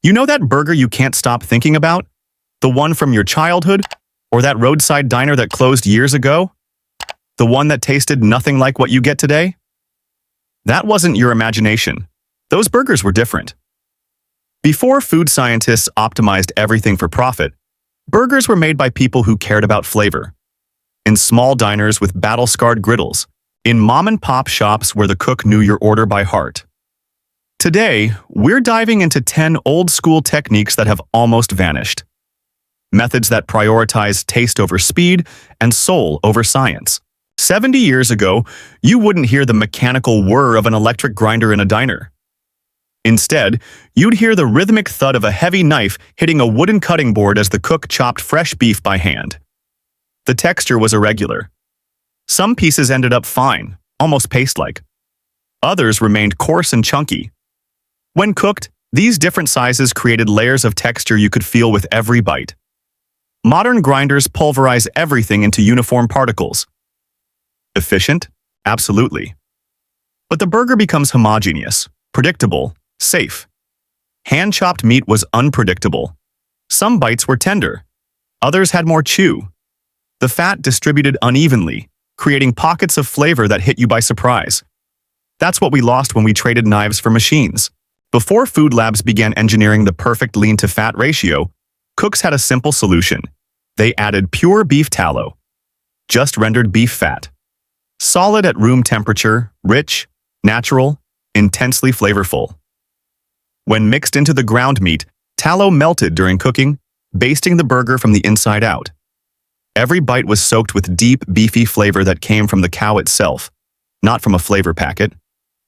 You know that burger you can't stop thinking about? The one from your childhood? Or that roadside diner that closed years ago? The one that tasted nothing like what you get today? That wasn't your imagination. Those burgers were different. Before food scientists optimized everything for profit, burgers were made by people who cared about flavor. In small diners with battle-scarred griddles, in mom-and-pop shops where the cook knew your order by heart. Today, we're diving into 10 old-school techniques that have almost vanished. Methods that prioritize taste over speed and soul over science. 70 years ago, you wouldn't hear the mechanical whir of an electric grinder in a diner. Instead, you'd hear the rhythmic thud of a heavy knife hitting a wooden cutting board as the cook chopped fresh beef by hand. The texture was irregular. Some pieces ended up fine, almost paste-like. Others remained coarse and chunky. When cooked, these different sizes created layers of texture you could feel with every bite. Modern grinders pulverize everything into uniform particles. Efficient? Absolutely. But the burger becomes homogeneous, predictable, safe. Hand-chopped meat was unpredictable. Some bites were tender. Others had more chew. The fat distributed unevenly, creating pockets of flavor that hit you by surprise. That's what we lost when we traded knives for machines. Before food labs began engineering the perfect lean-to-fat ratio, cooks had a simple solution. They added pure beef tallow, just rendered beef fat. Solid at room temperature, rich, natural, intensely flavorful. When mixed into the ground meat, tallow melted during cooking, basting the burger from the inside out. Every bite was soaked with deep, beefy flavor that came from the cow itself, not from a flavor packet.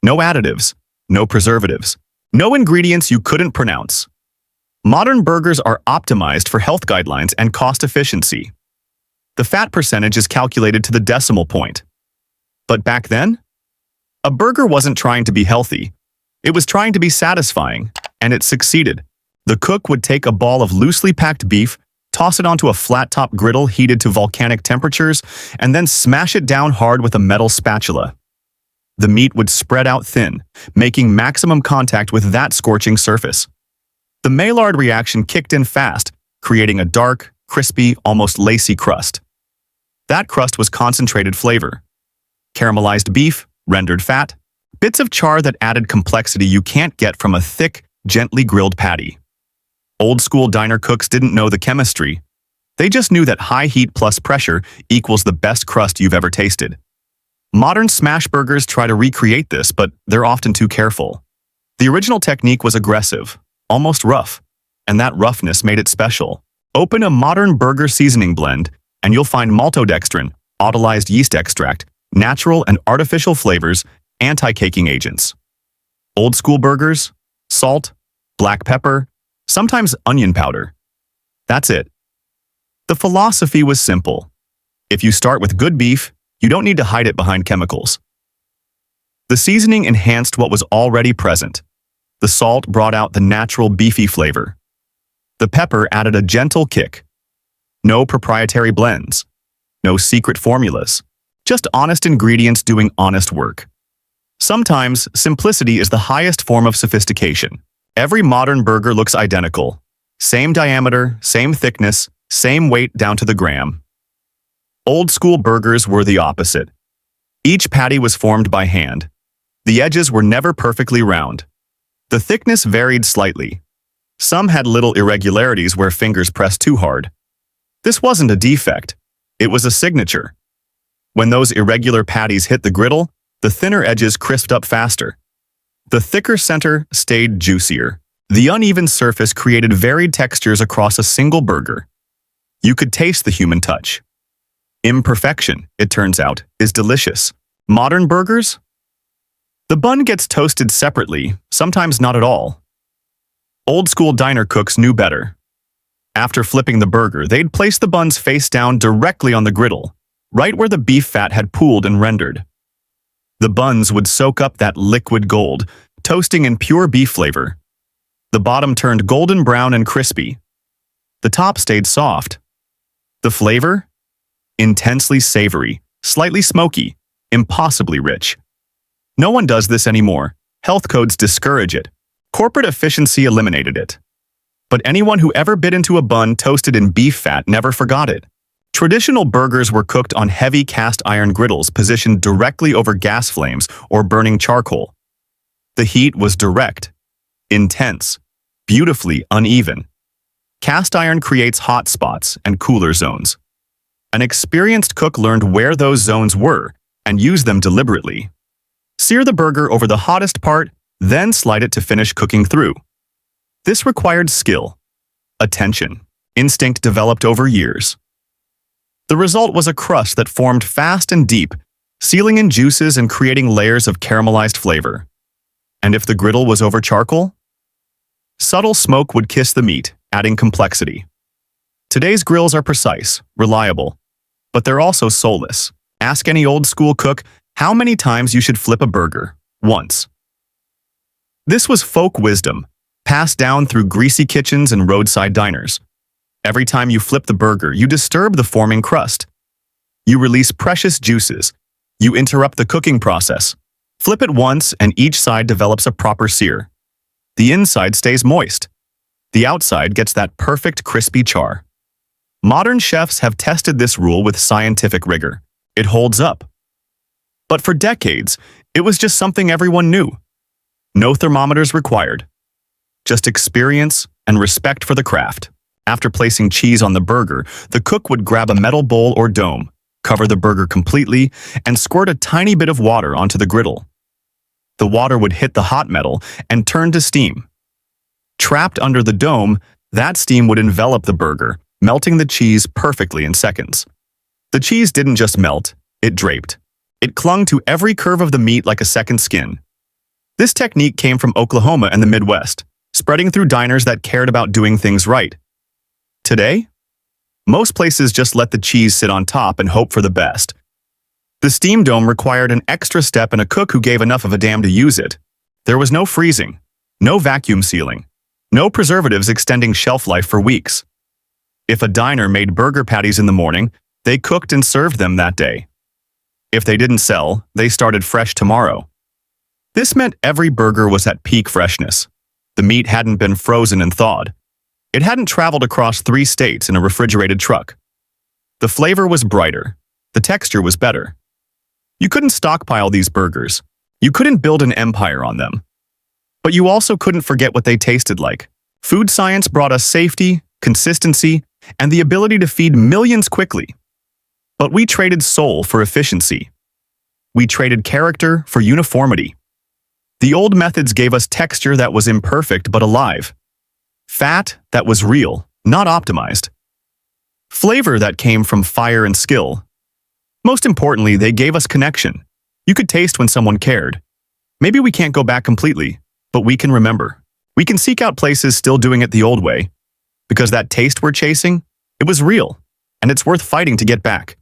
No additives, no preservatives, no ingredients you couldn't pronounce. Modern burgers are optimized for health guidelines and cost efficiency. The fat percentage is calculated to the decimal point. But back then, a burger wasn't trying to be healthy. It was trying to be satisfying, and it succeeded. The cook would take a ball of loosely packed beef, toss it onto a flat-top griddle heated to volcanic temperatures, and then smash it down hard with a metal spatula. The meat would spread out thin, making maximum contact with that scorching surface. The Maillard reaction kicked in fast, creating a dark, crispy, almost lacy crust. That crust was concentrated flavor. Caramelized beef, rendered fat, bits of char that added complexity you can't get from a thick, gently grilled patty. Old-school diner cooks didn't know the chemistry. They just knew that high heat plus pressure equals the best crust you've ever tasted. Modern smash burgers try to recreate this, but they're often too careful. The original technique was aggressive, almost rough, and that roughness made it special. Open a modern burger seasoning blend, and you'll find maltodextrin, autolyzed yeast extract, natural and artificial flavors, anti-caking agents. Old-school burgers, salt, black pepper, sometimes onion powder. That's it. The philosophy was simple. If you start with good beef, you don't need to hide it behind chemicals. The seasoning enhanced what was already present. The salt brought out the natural beefy flavor. The pepper added a gentle kick. No proprietary blends. No secret formulas. Just honest ingredients doing honest work. Sometimes, simplicity is the highest form of sophistication. Every modern burger looks identical. Same diameter, same thickness, same weight down to the gram. Old-school burgers were the opposite. Each patty was formed by hand. The edges were never perfectly round. The thickness varied slightly. Some had little irregularities where fingers pressed too hard. This wasn't a defect. It was a signature. When those irregular patties hit the griddle, the thinner edges crisped up faster. The thicker center stayed juicier. The uneven surface created varied textures across a single burger. You could taste the human touch. Imperfection, it turns out, is delicious. Modern burgers? The bun gets toasted separately, sometimes not at all. Old-school diner cooks knew better. After flipping the burger, they'd place the buns face down directly on the griddle, right where the beef fat had pooled and rendered. The buns would soak up that liquid gold, toasting in pure beef flavor. The bottom turned golden brown and crispy. The top stayed soft. The flavor? Intensely savory, slightly smoky, impossibly rich. No one does this anymore. Health codes discourage it. Corporate efficiency eliminated it. But anyone who ever bit into a bun toasted in beef fat never forgot it. Traditional burgers were cooked on heavy cast iron griddles positioned directly over gas flames or burning charcoal. The heat was direct, intense, beautifully uneven. Cast iron creates hot spots and cooler zones. An experienced cook learned where those zones were and used them deliberately. Sear the burger over the hottest part, then slide it to finish cooking through. This required skill, attention, instinct developed over years. The result was a crust that formed fast and deep, sealing in juices and creating layers of caramelized flavor. And if the griddle was over charcoal? Subtle smoke would kiss the meat, adding complexity. Today's grills are precise, reliable, but they're also soulless. Ask any old-school cook how many times you should flip a burger. Once. This was folk wisdom, passed down through greasy kitchens and roadside diners. Every time you flip the burger, you disturb the forming crust. You release precious juices. You interrupt the cooking process. Flip it once and each side develops a proper sear. The inside stays moist. The outside gets that perfect crispy char. Modern chefs have tested this rule with scientific rigor. It holds up. But for decades, it was just something everyone knew. No thermometers required. Just experience and respect for the craft. After placing cheese on the burger, the cook would grab a metal bowl or dome, cover the burger completely, and squirt a tiny bit of water onto the griddle. The water would hit the hot metal and turn to steam. Trapped under the dome, that steam would envelop the burger, melting the cheese perfectly in seconds. The cheese didn't just melt, it draped. It clung to every curve of the meat like a second skin. This technique came from Oklahoma and the Midwest, spreading through diners that cared about doing things right. Today, most places just let the cheese sit on top and hope for the best. The steam dome required an extra step and a cook who gave enough of a damn to use it. There was no freezing, no vacuum sealing, no preservatives extending shelf life for weeks. If a diner made burger patties in the morning, they cooked and served them that day. If they didn't sell, they started fresh tomorrow. This meant every burger was at peak freshness. The meat hadn't been frozen and thawed. It hadn't traveled across 3 states in a refrigerated truck. The flavor was brighter. The texture was better. You couldn't stockpile these burgers. You couldn't build an empire on them. But you also couldn't forget what they tasted like. Food science brought us safety, consistency, and the ability to feed millions quickly. But we traded soul for efficiency. We traded character for uniformity. The old methods gave us texture that was imperfect but alive. Fat that was real, not optimized. Flavor that came from fire and skill. Most importantly, they gave us connection. You could taste when someone cared. Maybe we can't go back completely, but we can remember. We can seek out places still doing it the old way. Because that taste we're chasing, it was real, and it's worth fighting to get back.